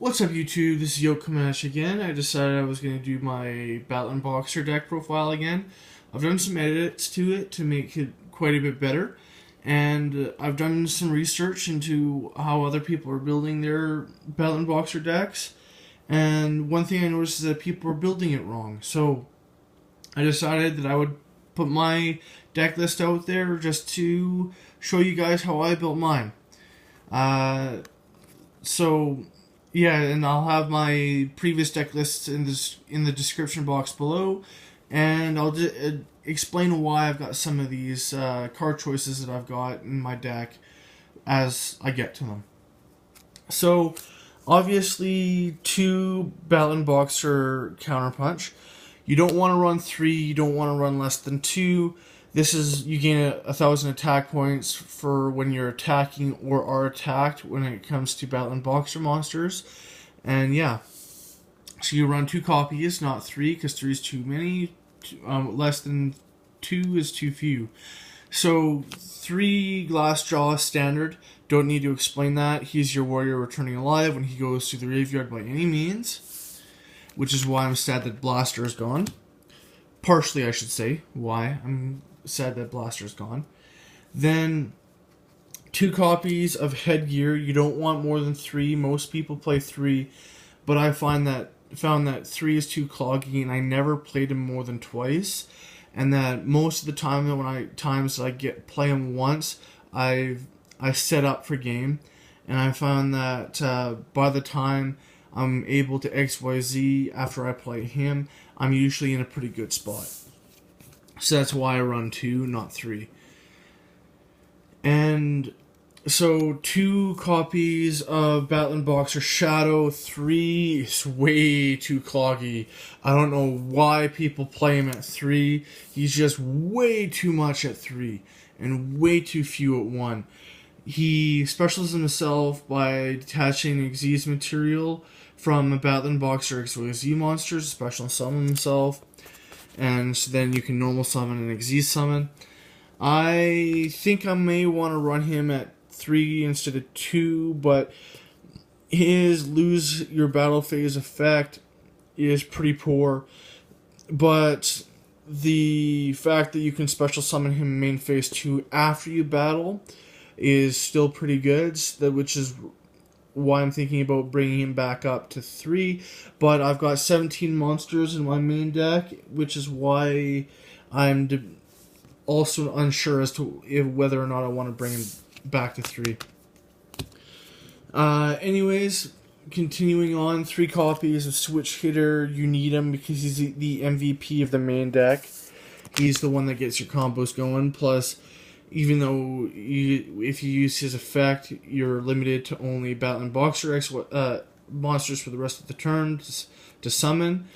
What's up, YouTube? This is Yoke coming at you again. I decided I was going to do my Battlin Boxer deck profile again. I've done some edits to it to make it quite a bit better, and I've done some research into how other people are building their Battlin Boxer decks, and one thing I noticed is that people are building it wrong. So I decided that I would put my deck list out there just to show you guys how I built mine. Yeah, and I'll have my previous deck lists in the description box below, and I'll explain why I've got some of these card choices that I've got in my deck as I get to them. So, obviously, 2 Battlin Boxer Counterpunch. You don't want to run 3, you don't want to run less than 2. This is, you gain 1,000 attack points for when you're attacking or are attacked when it comes to Battlin Boxer monsters. And yeah, so you run 2 copies, not 3, because 3 is too many. Less than 2 is too few. So 3 Glassjaw standard, don't need to explain that. He's your warrior returning alive when he goes to the graveyard by any means, which is why I'm sad that Blaster is gone. Partially, I should say, why I'm sad that Blaster's gone. Then 2 copies of Headgeared. You don't want more than 3. Most people play 3, but I found that 3 is too cloggy, and I never played him more than twice. And that most of the time when I play him once, I set up for game, and I found that by the time I'm able to XYZ after I play him, I'm usually in a pretty good spot. So that's why I run 2, not 3. And so 2 copies of Battlin Boxer Shadow. 3 is way too cloggy. I don't know why people play him at 3. He's just way too much at 3 and way too few at 1. He specializes himself by detaching Xyz material from a Battlin Boxer XYZ monsters, special summon himself, and so then you can normal summon an Xyz summon. I think I may want to run him at 3 instead of 2, but his lose your battle phase effect is pretty poor. But the fact that you can special summon him main phase 2 after you battle is still pretty good, which is why I'm thinking about bringing him back up to 3. But I've got 17 monsters in my main deck, which is why I'm also unsure as to whether or not I want to bring him back to 3. Anyways, continuing on, 3 copies of Switch Hitter. You need him because he's the MVP of the main deck. He's the one that gets your combos going. Plus, even though if you use his effect, you're limited to only Battlin Boxer monsters for the rest of the turn to summon.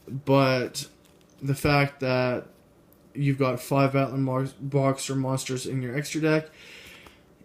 But the fact that you've got 5 Battlin Boxer monsters in your extra deck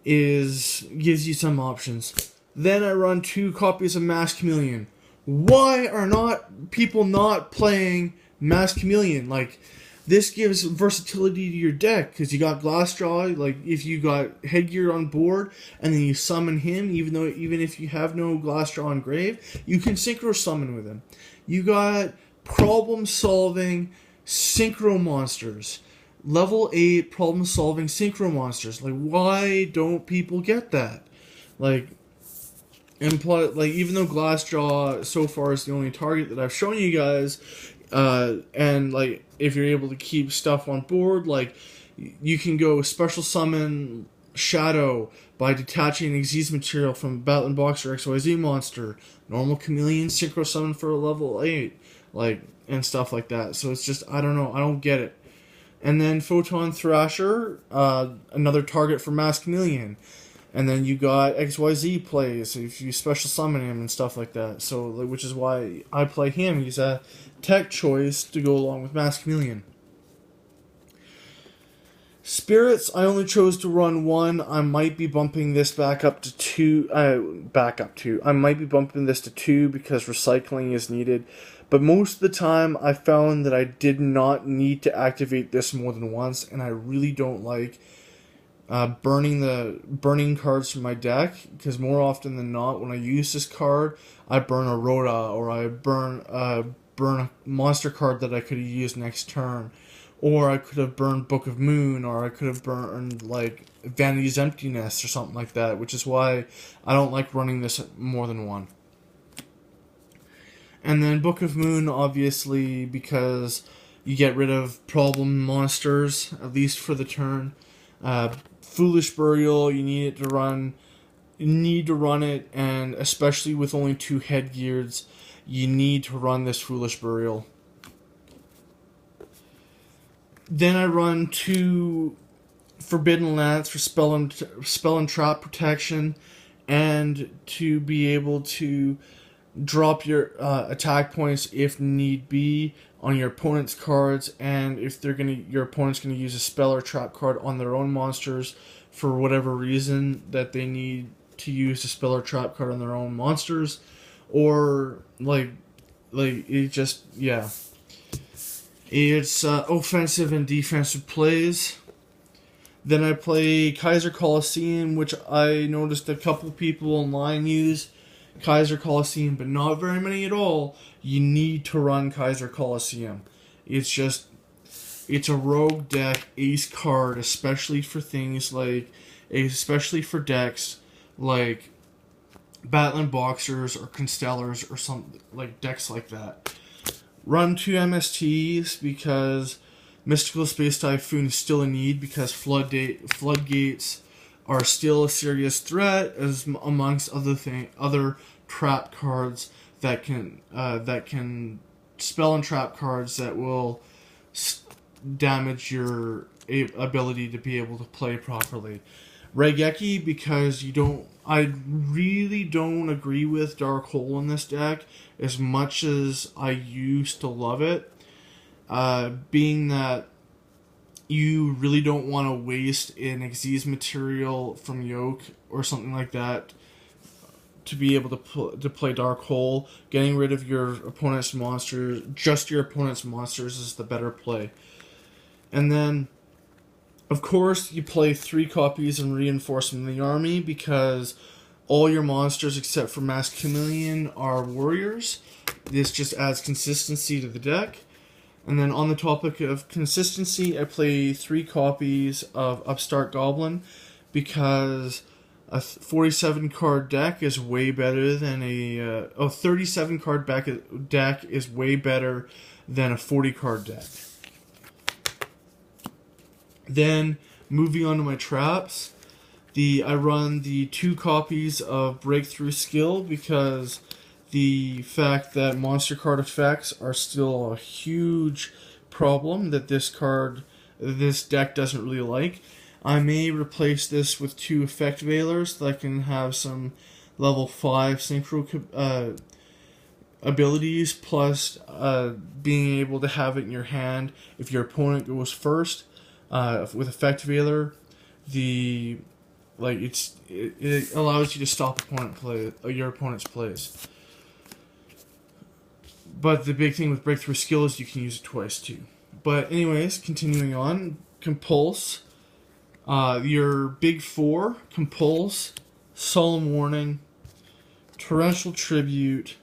gives you some options. Then I run 2 copies of Mass Chameleon. Why are people not playing Mass Chameleon? Like, this gives versatility to your deck, because you got Glassjaw. Like, if you got Headgeared on board, and then you summon him, even if you have no Glassjaw on grave, you can synchro summon with him. You got problem-solving synchro monsters. Level 8 problem-solving synchro monsters. Like, why don't people get that? Like, even though Glassjaw so far is the only target that I've shown you guys, and like, if you're able to keep stuff on board, like, you can go special summon Shadow by detaching Xyz material from Battlin Boxer XYZ monster, normal Chameleon synchro summon for a level 8, like, and stuff like that. So it's just, I don't know, I don't get it. And then Photon Thrasher, another target for Mass Chameleon. And then you got XYZ plays if you special summon him and stuff like that. So, which is why I play him. He's a tech choice to go along with Mass Chameleon. Spirits, I only chose to run 1. I might be bumping this back up to 2. I might be bumping this to 2 because recycling is needed. But most of the time, I found that I did not need to activate this more than once, and I really don't like burning cards from my deck, because more often than not, when I use this card, I burn a Rhoda, or I burn a monster card that I could have used next turn, or I could have burned Book of Moon, or I could have burned like Vanity's Emptiness or something like that, which is why I don't like running this more than one. And then Book of Moon, obviously, because you get rid of problem monsters, at least for the turn. Foolish Burial, you need to run it, and especially with only 2 Headgeareds, you need to run this Foolish Burial. Then I run 2 Forbidden Lance for spell and trap protection, and to be able to drop your attack points if need be on your opponent's cards, and if your opponent's gonna use a spell or trap card on their own monsters for whatever reason that they need to use a spell or trap card on their own monsters, or like it just, yeah. It's offensive and defensive plays. Then I play Kaiser Coliseum, which I noticed a couple people online use Kaiser Coliseum, but not very many at all. You need to run Kaiser Coliseum. It's a rogue deck ace card, especially for decks like Battlin Boxers or Constellars or some like decks like that. Run 2 MSTs because Mystical Space Typhoon is still a need, because floodgates are still a serious threat, as amongst other trap cards that can spell and trap cards that will damage your ability to be able to play properly. Raigeki, because I really don't agree with Dark Hole in this deck as much as I used to love it, being that you really don't want to waste an Xyz material from Yoke or something like that to be able to play Dark Hole. Getting rid of your opponent's monsters, just your opponent's monsters, is the better play. And then, of course, you play 3 copies and Reinforcement of the Army, because all your monsters except for Masked Chameleon are warriors. This just adds consistency to the deck. And then on the topic of consistency, I play 3 copies of Upstart Goblin, because a 47 card deck is way better than a 37 card deck is way better than a 40 card deck. Then moving on to my traps, I run the 2 copies of Breakthrough Skill, because the fact that monster card effects are still a huge problem that this deck doesn't really like. I may replace this with 2 Effect Veilers that can have some level 5 synchro abilities, plus being able to have it in your hand if your opponent goes first. With Effect Veiler, it allows you to stop your opponent's plays. But the big thing with Breakthrough Skill is you can use it twice too. But anyways, continuing on, Compulse. Your big 4, Compulse, Solemn Warning, Torrential Tribute,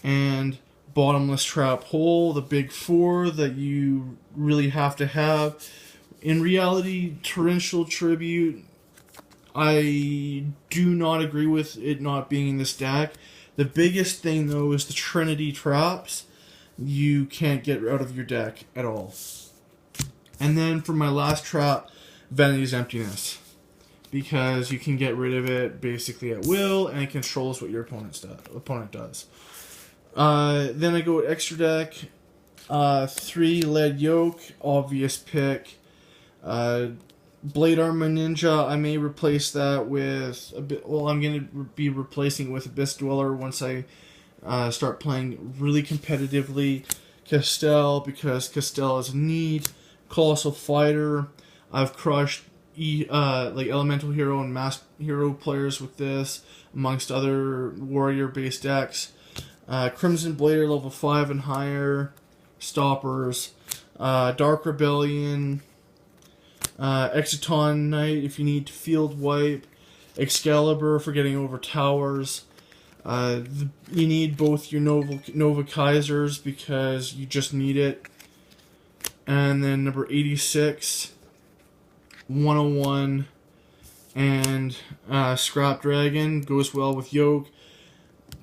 and Bottomless Trap Hole, the big 4 that you really have to have. In reality, Torrential Tribute, I do not agree with it not being in this deck. The biggest thing, though, is the Trinity Traps. You can't get out of your deck at all. And then for my last trap, Vanity's Emptiness, because you can get rid of it basically at will, and it controls what your opponent does. Then I go with extra deck. 3 Lead Yoke, obvious pick. Blade Armor Ninja, I may replace that with I'm going to be replacing it with Abyss Dweller once I start playing really competitively. Castell, because Castell is a need. Colossal Fighter, I've crushed Elemental Hero and Masked Hero players with this, amongst other warrior-based decks. Crimson Blader, level 5 and higher. Stoppers. Dark Rebellion. Exciton Knight if you need to field wipe. Excalibur for getting over towers. You need both your Nova Kaisers because you just need it. And then number 86, 101, and Scrap Dragon goes well with Yoke.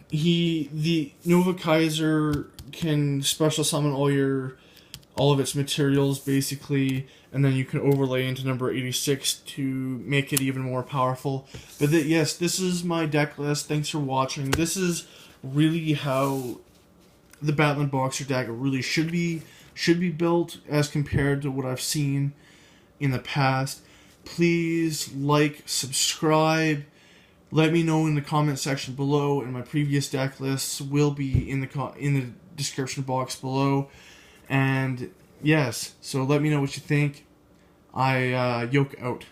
The Nova Kaiser can special summon all of its materials basically, and then you can overlay into number 86 to make it even more powerful. But yes, this is my deck list. Thanks for watching. This is really how the Battlin Boxer deck really should be built as compared to what I've seen in the past. Please like, subscribe. Let me know in the comment section below, and my previous deck lists will be in the description box below. And yes, so let me know what you think. Yoke out.